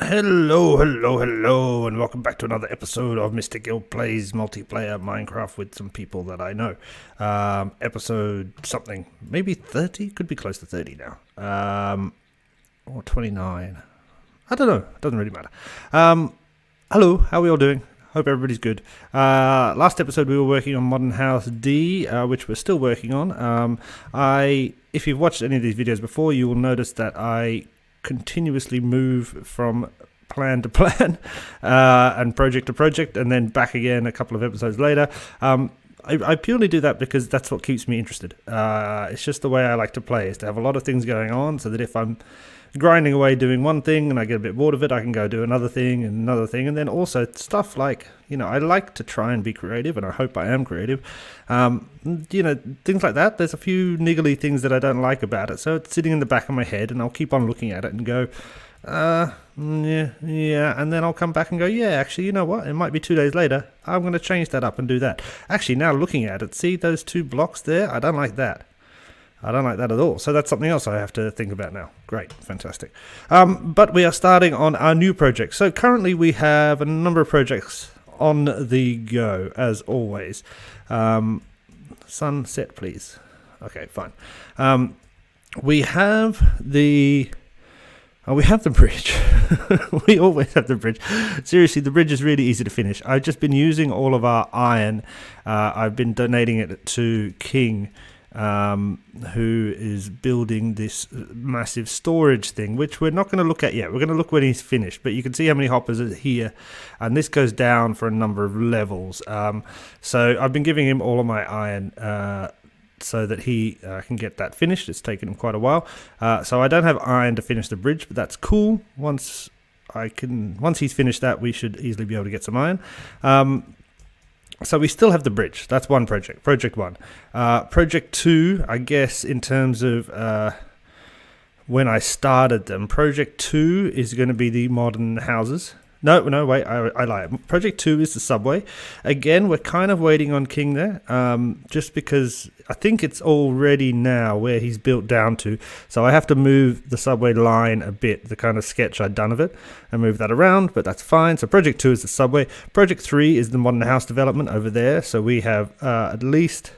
Hello, and welcome back to another episode of Mr. Gill Plays Multiplayer Minecraft with some people that I know. Episode something, maybe 30? Could be close to 30 now. Or 29. I don't know, it doesn't really matter. Hello, how are we all doing? Hope everybody's good. Last episode we were working on Modern House D, which we're still working on. If you've watched any of these videos before, you will notice that I continuously move from plan to plan and project to project and then back again a couple of episodes later. I purely do that because that's what keeps me interested. It's just the way I like to play, is to have a lot of things going on, so that if I'm grinding away doing one thing and I get a bit bored of it, I can go do another thing, and then also stuff like, I like to try and be creative, and I hope I am creative. Things like that. There's a few niggly things that I don't like about it, so it's sitting in the back of my head, and I'll keep on looking at it and go, yeah, and then I'll come back and go, yeah, actually, you know what? It might be 2 days later. I'm going to change that up and do that. Actually, now looking at it, see those two blocks there? I don't like that. I don't like that at all. So that's something else I have to think about now. Great. Fantastic. But we are starting on our new project. So currently we have a number of projects on the go, as always. Sunset, please. Okay, fine. We have the bridge. We always have the bridge. Seriously, the bridge is really easy to finish. I've just been using all of our iron. I've been donating it to King, who is building this massive storage thing, which we're not going to look at yet. We're going to look when he's finished, but you can see how many hoppers are here, and this goes down for a number of levels. So I've been giving him all of my iron so that he can get that finished. It's taken him quite a while. So I don't have iron to finish the bridge, but that's cool. Once he's finished that, we should easily be able to get some iron. So we still have the bridge. That's one project. Project 1. Project 2, I guess, in terms of when I started them, Project 2 is going to be the modern houses. No, wait, I lie. Project 2 is the subway. Again, we're kind of waiting on King there, just because I think it's all ready now where he's built down to. So I have to move the subway line a bit, the kind of sketch I'd done of it, and move that around, but that's fine. So Project 2 is the subway. Project 3 is the modern house development over there. So we have at least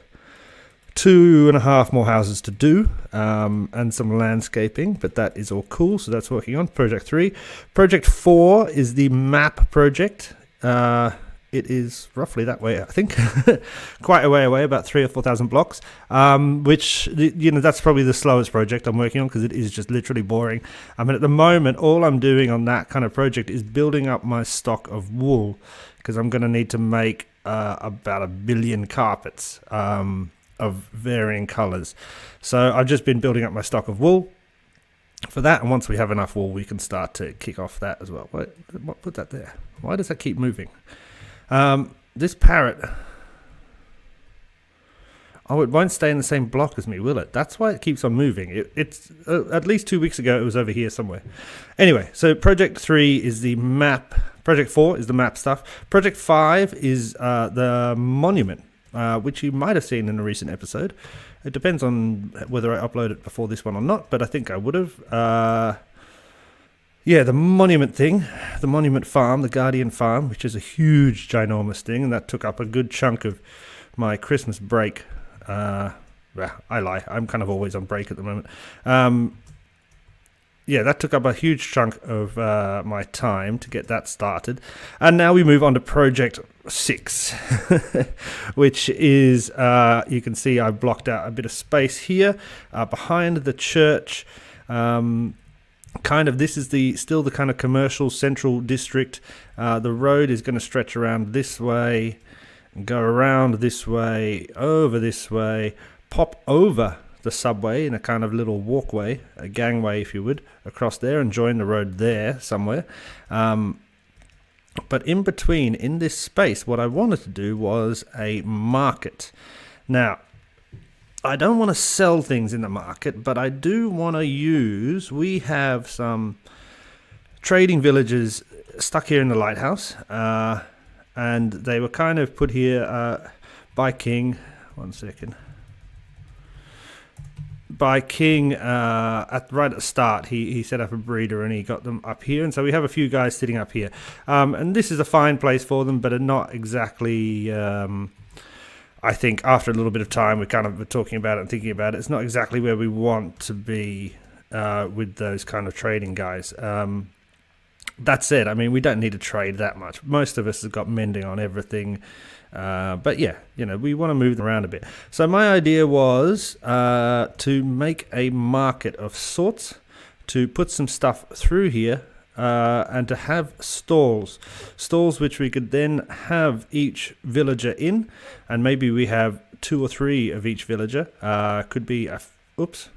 2.5 more houses to do, and some landscaping, but that is all cool, so that's working on Project 3. Project 4 is the map project. It is roughly that way, I think. Quite a way away, about 3,000 or 4,000 blocks, which, that's probably the slowest project I'm working on, because it is just literally boring. I mean, at the moment, all I'm doing on that kind of project is building up my stock of wool, because I'm going to need to make about 1 billion carpets of varying colors. So I've just been building up my stock of wool for that, and once we have enough wool, we can start to kick off that as well. What put that there? Why does that keep moving? This parrot, it won't stay in the same block as me, will it? That's why it keeps on moving. It's at least 2 weeks ago it was over here somewhere. Anyway, so Project 3 is the map. Project 4 is the map stuff. Project 5 is the monument, which you might have seen in a recent episode. It depends on whether I upload it before this one or not, but I think I would have. The monument thing, the monument farm, the Guardian farm, which is a huge, ginormous thing, and that took up a good chunk of my Christmas break. I lie, I'm kind of always on break at the moment. That took up a huge chunk of my time to get that started. And now we move on to Project 6, which is, you can see I've blocked out a bit of space here behind the church. This is still the kind of commercial central district. The road is going to stretch around this way, go around this way, over this way, pop over the subway in a kind of little walkway, a gangway if you would, across there, and join the road there somewhere. But in between, in this space, what I wanted to do was a market. Now, I don't want to sell things in the market, but I do want to we have some trading villages stuck here in the lighthouse, and they were kind of put here by King. One second. by King right at the start. He set up a breeder and he got them up here, and so we have a few guys sitting up here. And this is a fine place for them, but not exactly. I think after a little bit of time, we kind of were talking about it and thinking about it. It's not exactly where we want to be with those kind of trading guys. That said, I mean, we don't need to trade that much. Most of us have got mending on everything. But yeah, we want to move them around a bit. So my idea was to make a market of sorts, to put some stuff through here, and to have stalls which we could then have each villager in, and maybe we have 2 or 3 of each villager. Could be oops,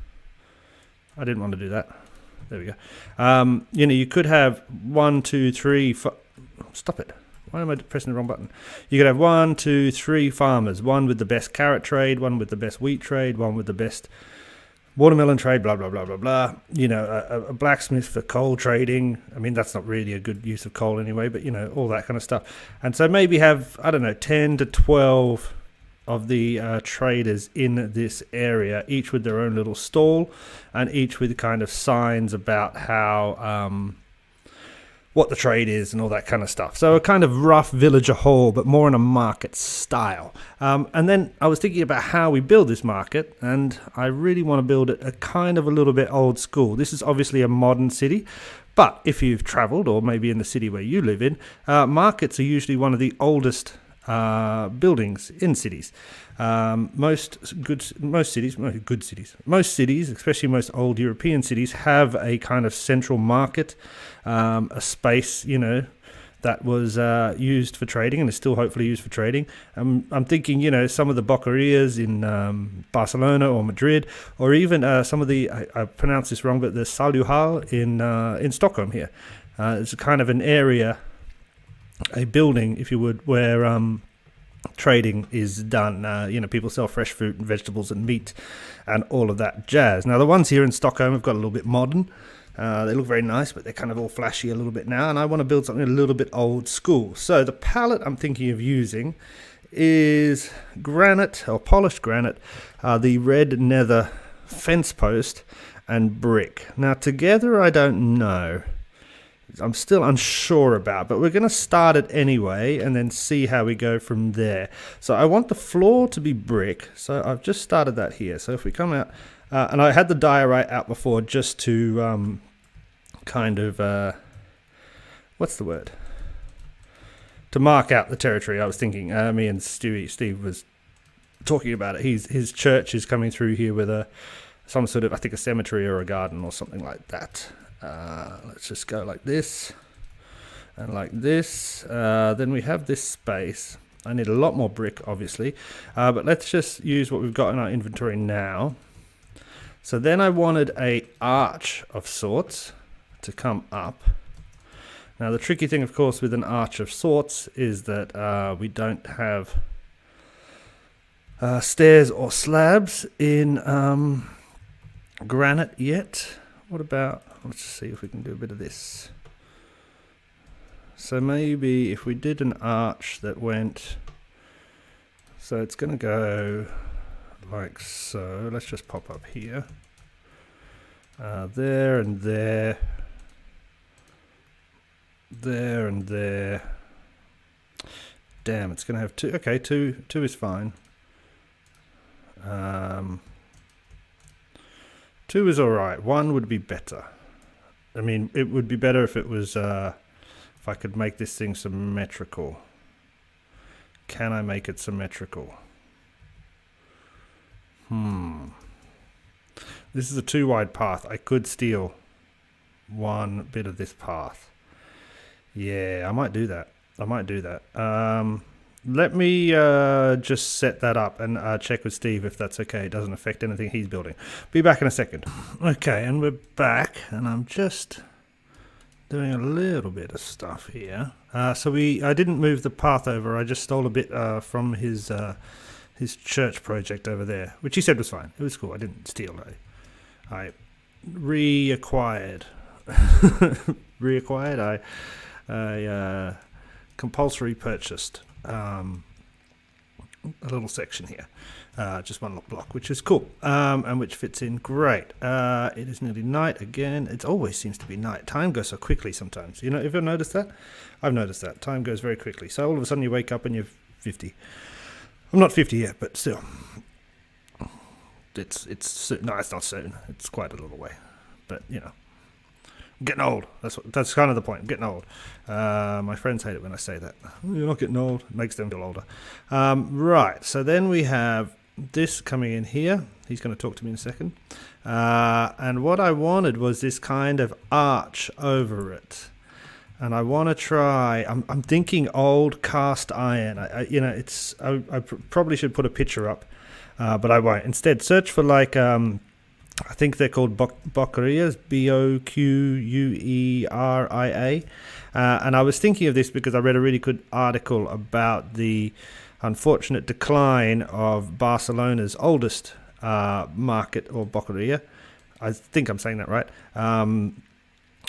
I didn't want to do that. There we go. You could have 1, 2, 3. Stop it. Why am I pressing the wrong button? You could have 1, 2, 3 farmers. One with the best carrot trade, one with the best wheat trade, one with the best watermelon trade, blah, blah, blah, blah, blah. A blacksmith for coal trading. I mean, that's not really a good use of coal anyway, but, all that kind of stuff. And so maybe have, 10 to 12 of the traders in this area, each with their own little stall, and each with kind of signs about how what the trade is and all that kind of stuff. So a kind of rough villager hall, but more in a market style. And then I was thinking about how we build this market, and I really want to build it a kind of a little bit old school. This is obviously a modern city, but if you've traveled, or maybe in the city where you live in, markets are usually one of the oldest buildings in cities. Most cities, especially most old European cities, have a kind of central market, a space, that was used for trading and is still hopefully used for trading. I'm thinking, some of the boquerias in Barcelona or Madrid, or even some of the, I pronounce this wrong, but the Saluhal in Stockholm here. It's a kind of an area, a building, if you would, where trading is done. People sell fresh fruit and vegetables and meat and all of that jazz. Now, the ones here in Stockholm have got a little bit modern. They look very nice, but they're kind of all flashy a little bit now, and I want to build something a little bit old school. So the palette I'm thinking of using is granite, or polished granite, the red nether fence post, and brick. Now, together, I don't know. I'm still unsure about, but we're going to start it anyway and then see how we go from there. So I want the floor to be brick, so I've just started that here. So if we come out, and I had the diorite out before just to what's the word? To mark out the territory. I was thinking, me and Steve was talking about it. His church is coming through here with some sort of, I think, a cemetery or a garden or something like that. Let's just go like this and like this. Then we have this space. I need a lot more brick, obviously, but let's just use what we've got in our inventory now. So then I wanted a arch of sorts to come up. Now the tricky thing, of course, with an arch of sorts is that we don't have stairs or slabs in granite yet. What about, let's see if we can do a bit of this. So maybe if we did an arch that went, so it's going to go like so. Let's just pop up here. There and there. There and there. Damn, it's going to have 2. Okay, 2 is fine. 2 is alright. 1 would be better. I mean, it would be better if it was, if I could make this thing symmetrical. Can I make it symmetrical? This is a 2 wide path. I could steal 1 bit of this path. Yeah, I might do that. Let me just set that up and check with Steve if that's okay. It doesn't affect anything he's building. Be back in a second. Okay, and we're back, and I'm just doing a little bit of stuff here. So I didn't move the path over. I just stole a bit from his church project over there, which he said was fine. It was cool. I didn't steal. I reacquired. I compulsory purchased a little section here, just one little block, which is cool, and which fits in great. It is nearly night again. It always seems to be night. Time goes so quickly sometimes. You know, have you noticed that? I've noticed that. Time goes very quickly. So all of a sudden you wake up and you're 50. I'm not 50 yet, but still. It's not soon. It's quite a little way. But, you know. I'm getting old. That's kind of the point. I'm getting old. My friends hate it when I say that. You're not getting old. It makes them feel older. Right. So then we have this coming in here. He's going to talk to me in a second. And what I wanted was this kind of arch over it. And I want to try. I'm thinking old cast iron. I probably should put a picture up, but I won't. Instead, search for like. I think they're called Boquerías, Bouqueria. And I was thinking of this because I read a really good article about the unfortunate decline of Barcelona's oldest market, or Boqueria. I think I'm saying that right.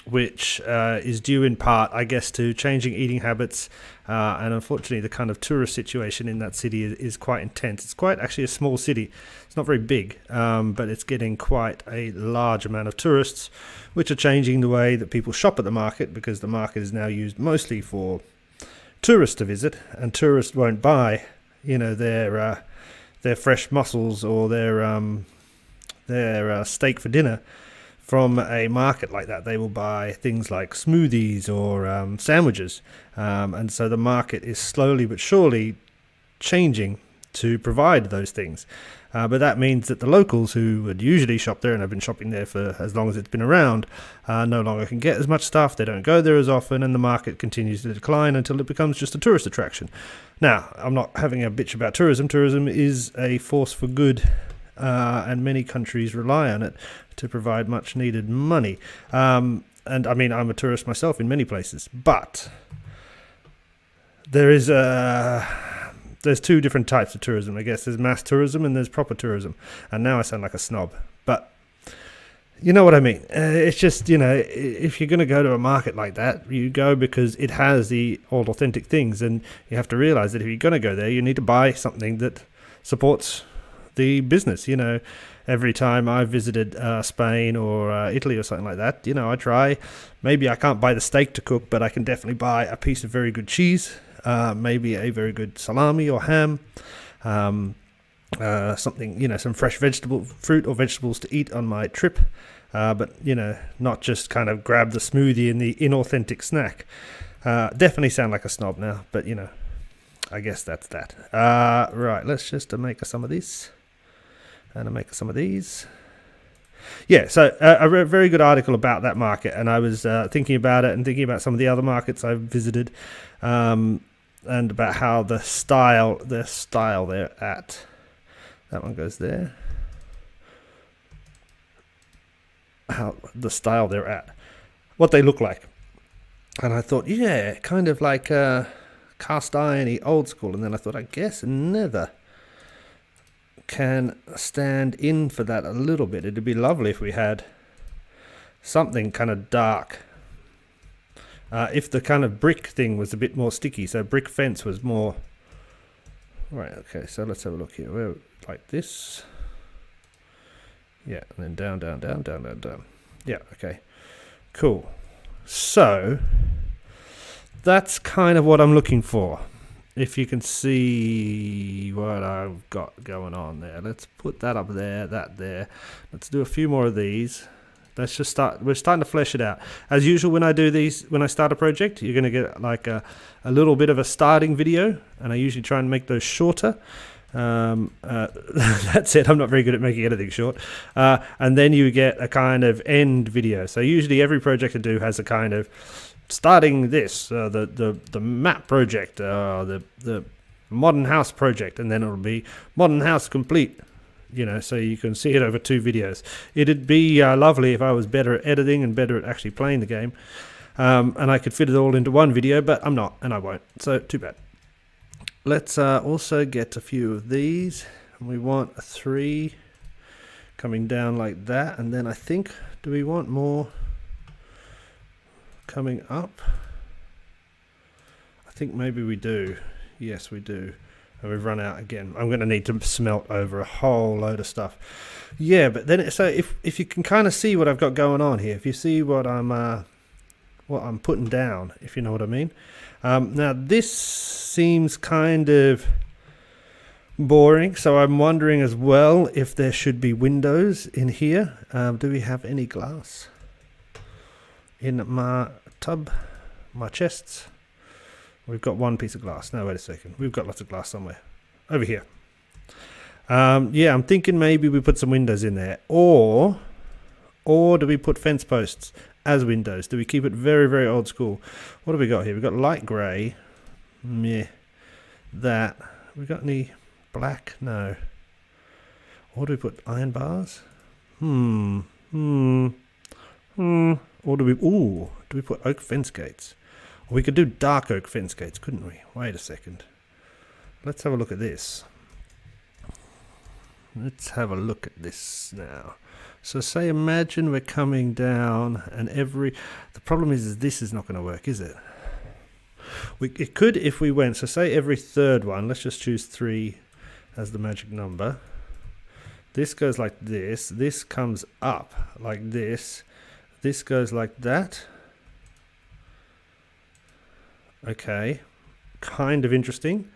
Which is due in part, I guess, to changing eating habits. And unfortunately, the kind of tourist situation in that city is quite intense. It's quite actually a small city. It's not very big, but it's getting quite a large amount of tourists, which are changing the way that people shop at the market, because the market is now used mostly for tourists to visit, and tourists won't buy, their fresh mussels or their steak for dinner from a market like that. They will buy things like smoothies or sandwiches. And so the market is slowly but surely changing to provide those things. But that means that the locals who would usually shop there and have been shopping there for as long as it's been around no longer can get as much stuff. They don't go there as often, and the market continues to decline until it becomes just a tourist attraction. Now, I'm not having a bitch about tourism. Tourism is a force for good, and many countries rely on it to provide much needed money. And I mean, I'm a tourist myself in many places, but there's two different types of tourism, I guess. There's mass tourism and there's proper tourism. And now I sound like a snob, but you know what I mean. It's just, if you're going to go to a market like that, you go because it has the old authentic things, and you have to realize that if you're going to go there, you need to buy something that supports the business. Every time I visited Spain or Italy or something like that, I try. Maybe I can't buy the steak to cook, but I can definitely buy a piece of very good cheese, maybe a very good salami or ham, something, some fresh fruit or vegetables to eat on my trip. But not just kind of grab the smoothie and the inauthentic snack. Definitely sound like a snob now, but I guess that's that. Right, let's just make some of these. And I'll make some of these. Yeah, so I read a very good article about that market, and I was thinking about it and thinking about some of the other markets I've visited, and about how the style they're at. That one goes there. How the style they're at. What they look like. And I thought, yeah, kind of like cast irony, old school. And then I thought, I guess nether can stand in for that a little bit. It'd be lovely if we had something kind of dark. If the kind of brick thing was a bit more sticky, so brick fence was more. Right, okay, so let's have a look here. We're like this. Yeah, and then down. Yeah, okay. Cool. So that's kind of what I'm looking for. If you can see what I've got going on there. Let's put that up there, that there. Let's do a few more of these. Let's just start. We're starting to flesh it out. As usual, when I do these, when I start a project, you're going to get like a little bit of a starting video, and I usually try and make those shorter. That's it. I'm not very good at making anything short. And then you get a kind of end video. So usually every project I do has a kind of starting this, the map project, the modern house project, and then it'll be modern house complete, so you can see it over 2 videos. It'd be lovely if I was better at editing and better at actually playing the game, and I could fit it all into one video, but I'm not, and I won't, so too bad. Let's also get a few of these, and we want a 3 coming down like that, and then I think, do we want more coming up? I think maybe we do. Yes, we do. And we've run out again. I'm going to need to smelt over a whole load of stuff. Yeah, but then so if you can kind of see what I've got going on here, if you see what I'm putting down, if you know what I mean. Now this seems kind of boring, so I'm wondering as well if there should be windows in here. Do we have any glass in my tub, my chests? We've got one piece of glass. No, wait a second. We've got lots of glass somewhere. Over here. Yeah, I'm thinking maybe we put some windows in there. Or do we put fence posts as windows? Do we keep it very, very old school? What have we got here? We've got light grey. Meh. That. We got any black? No. Or do we put iron bars? Or do we put oak fence gates? Or we could do dark oak fence gates, couldn't we? Wait a second. Let's have a look at this. Let's have a look at this now. So say imagine we're coming down and the problem is this is not going to work, is it? It could if we went, so say every third one, let's just choose 3 as the magic number. This goes like this comes up like this goes like that. Okay, kind of interesting.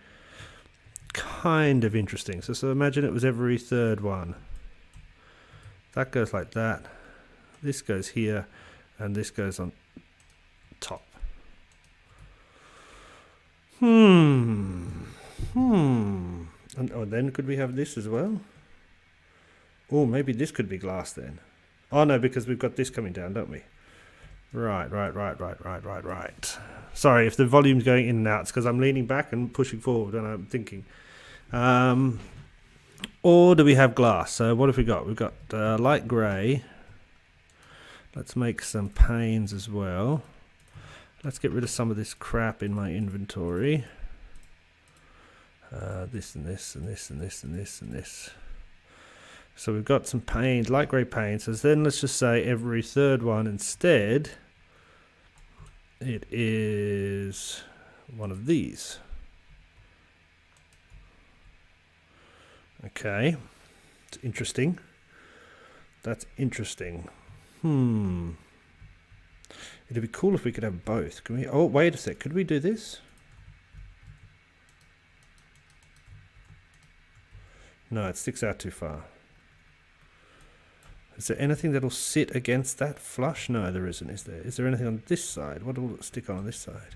So imagine it was every third one. That goes like that. This goes here, and this goes on top. And then could we have this as well? Oh, maybe this could be glass then. Oh no, because we've got this coming down, don't we? Right. Sorry if the volume's going in and out. It's because I'm leaning back and pushing forward and I'm thinking. Or do we have glass? So what have we got? We've got light grey. Let's make some panes as well. Let's get rid of some of this crap in my inventory. This and this and this and this and this and this. So we've got some panes, light grey panes. So then let's just say every third one instead, it is one of these. Okay, it's interesting. That's interesting. It'd be cool if we could have both. Can we? Oh, wait a sec. Could we do this? No, it sticks out too far. Is there anything that'll sit against that flush? No, there isn't, is there? Is there anything on this side? What will it stick on this side?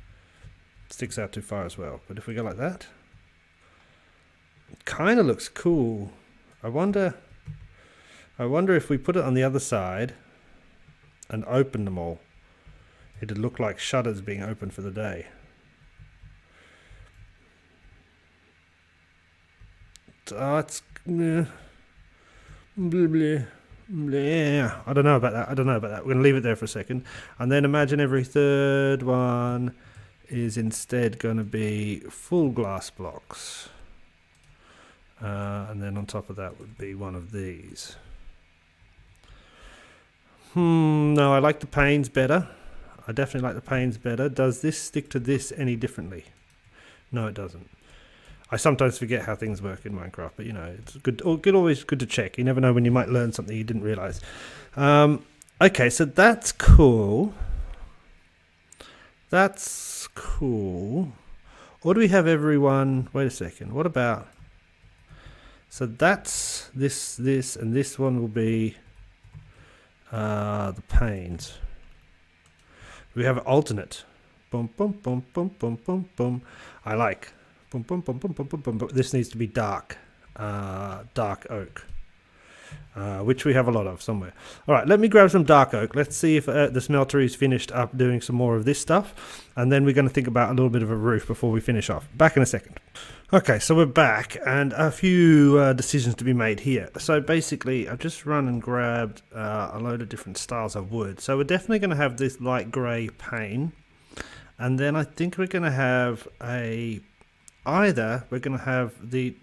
It sticks out too far as well. But if we go like that, it kind of looks cool. I wonder if we put it on the other side and open them all, it'd look like shutters being open for the day. Oh, it's bleh, bleh. Yeah, I don't know about that. We're going to leave it there for a second. And then imagine every third one is instead going to be full glass blocks. And then on top of that would be one of these. No, I like the panes better. I definitely like the panes better. Does this stick to this any differently? No, it doesn't. I sometimes forget how things work in Minecraft, but you know, it's always good to check. You never know when you might learn something you didn't realize. Okay, so that's cool. That's cool. Or do we have everyone? Wait a second. What about? So that's this, and this one will be the panes. We have alternate. Boom, boom, boom, boom, boom, boom, boom. I like. Boom, boom, boom, boom, boom, boom, boom, boom. This needs to be dark oak, which we have a lot of somewhere. All right, let me grab some dark oak. Let's see if the smelter is finished up doing some more of this stuff, and then we're going to think about a little bit of a roof before we finish off. Back in a second. Okay, so we're back, and a few decisions to be made here. So basically, I've just run and grabbed a load of different styles of wood. So we're definitely going to have this light grey pane, and then I think we're going to have either we're going to have the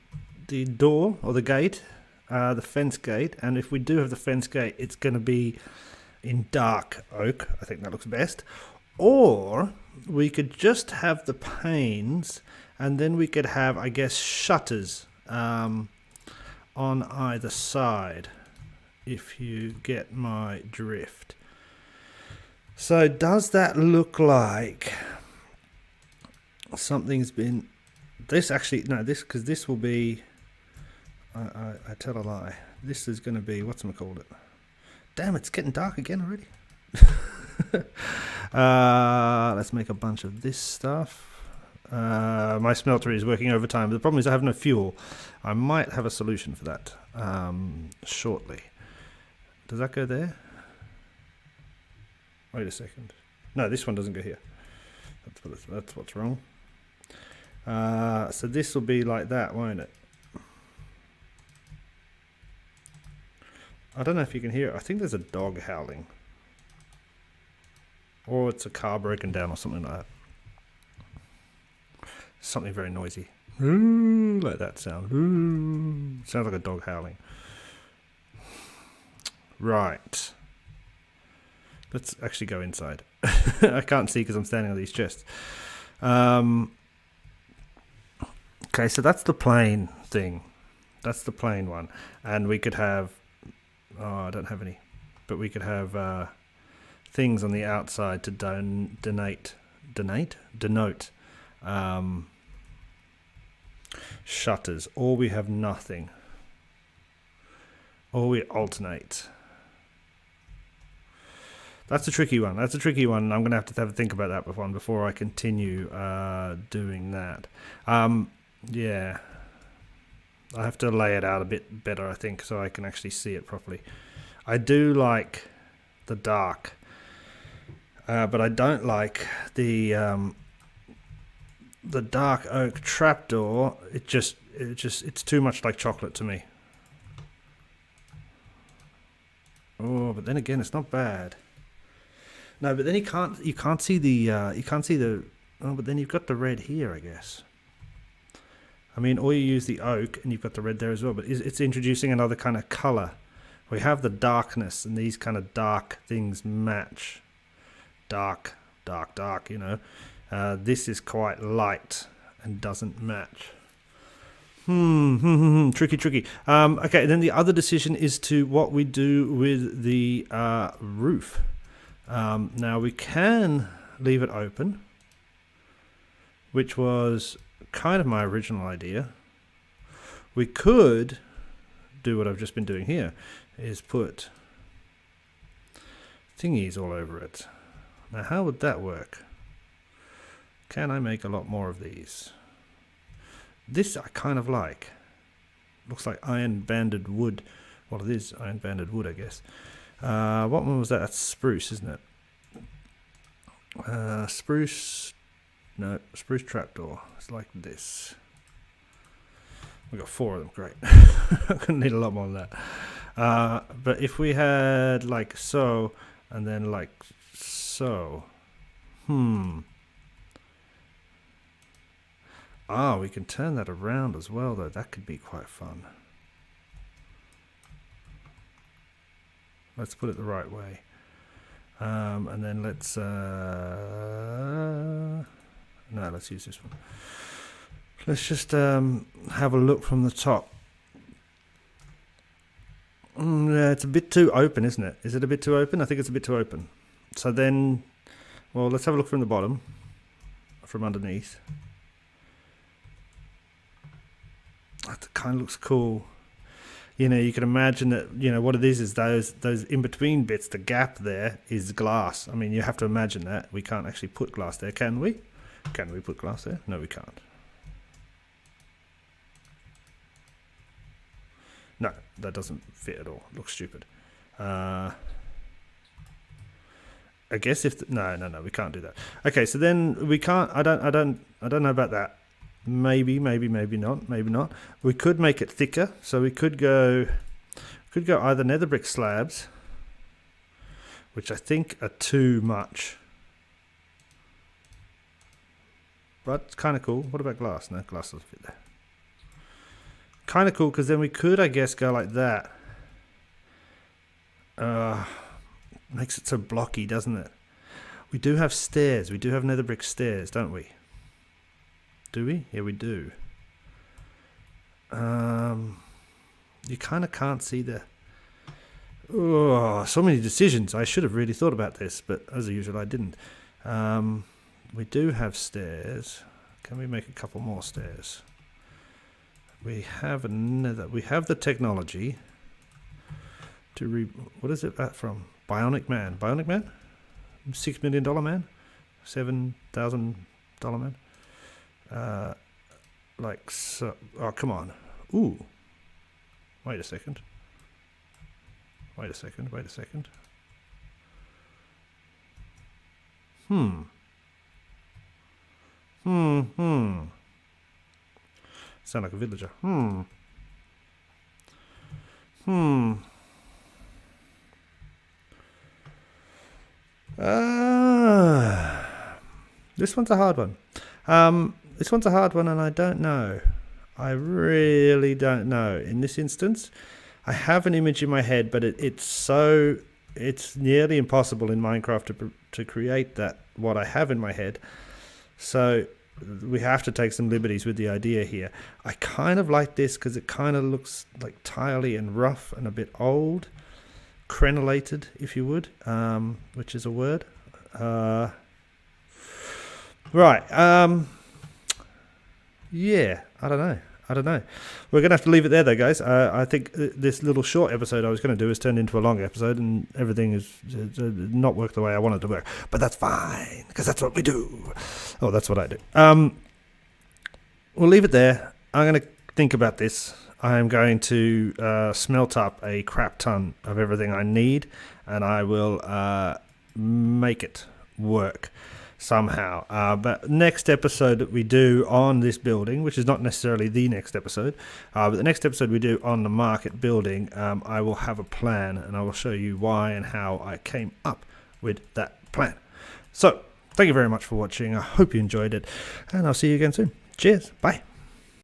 door or the gate, the fence gate, and if we do have the fence gate, it's going to be in dark oak. I think that looks best. Or we could just have the panes and then we could have, I guess, shutters on either side, if you get my drift. So does that look like something's been... This actually, no, this, because this will be... I tell a lie. This is going to be, whatchamacallit it? Damn, it's getting dark again already. Let's make a bunch of this stuff. My smelter is working overtime, but the problem is I have no fuel. I might have a solution for that shortly. Does that go there? Wait a second. No, this one doesn't go here. That's what's wrong. So this will be like that, won't it? I don't know if you can hear it. I think there's a dog howling. Or it's a car broken down or something like that. Something very noisy. Ooh, like that sound. Ooh. Sounds like a dog howling. Right. Let's actually go inside. I can't see because I'm standing on these chests. Okay, so that's the plain thing. That's the plain one. And we could have... Oh, I don't have any. But we could have things on the outside to denote shutters. Or we have nothing. Or we alternate. That's a tricky one. That's a tricky one. I'm going to have a think about that one before I continue doing that. Yeah. I have to lay it out a bit better, I think, so I can actually see it properly. I do like the dark, but I don't like the dark oak trapdoor. It's too much like chocolate to me. Oh, but then again, it's not bad. No, but then you can't see the oh, but then you've got the red here, I guess. I mean, or you use the oak and you've got the red there as well, but it's introducing another kind of color. We have the darkness, and these kind of dark things match. Dark, dark, dark, you know. This is quite light and doesn't match. Tricky. Okay, then the other decision is to what we do with the roof. Now we can leave it open, which was kind of my original idea. We could do what I've just been doing here, is put thingies all over it. Now how would that work? Can I make a lot more of these? This I kind of like. Looks like iron banded wood. Well, it is iron banded wood, I guess. What one was that? That's spruce, isn't it? Spruce. No, spruce trapdoor. It's like this. We've got 4 of them. Great. I'm going to need a lot more than that. But if we had like so, and then like so. Ah, we can turn that around as well, though. That could be quite fun. Let's put it the right way. And then let's... No, let's use this one. Let's just have a look from the top. Yeah, it's a bit too open, isn't it? Is it a bit too open? I think it's a bit too open. So then, well, let's have a look from the bottom, from underneath. That kind of looks cool. You know, you can imagine that, you know, what it is those in-between bits, the gap there is glass. I mean, you have to imagine that. We can't actually put glass there, can we? Can we put glass there? No, we can't. No, that doesn't fit at all. It looks stupid. I guess if no, we can't do that. Okay, so then we can't. I don't know about that. Maybe not. We could make it thicker, so we could go either nether brick slabs, which I think are too much. But it's kind of cool. What about glass? No, glass doesn't fit there. Kind of cool, because then we could, I guess, go like that. Makes it so blocky, doesn't it? We do have stairs. We do have nether brick stairs, don't we? Do we? Yeah, we do. You kind of can't see the... Oh, so many decisions. I should have really thought about this, but as usual, I didn't. We do have stairs. Can we make a couple more stairs? We have another. We have the technology to what is it from? Bionic Man. Bionic Man? $6 million man? $7,000 man? Like so. Oh, come on. Ooh. Wait a second. Wait a second. Sound like a villager. This one's a hard one. And I don't know. I really don't know. In this instance, I have an image in my head, but it's nearly impossible in Minecraft to create what I have in my head. So we have to take some liberties with the idea here. I kind of like this because it kind of looks like tiley and rough and a bit old, crenulated, if you would, which is a word. Right. Yeah, I don't know. We're going to have to leave it there, though, guys. I think this little short episode I was going to do has turned into a long episode, and everything is not worked the way I wanted to work. But that's fine, because that's what we do. Oh, that's what I do. We'll leave it there. I'm going to think about this. I am going to smelt up a crap ton of everything I need, and I will make it work somehow. But next episode that we do on this building, which is not necessarily the next episode, but the next episode we do on the market building, I will have a plan, and I will show you why and how I came up with that plan. So, thank you very much for watching. I hope you enjoyed it, and I'll see you again soon. Cheers. Bye.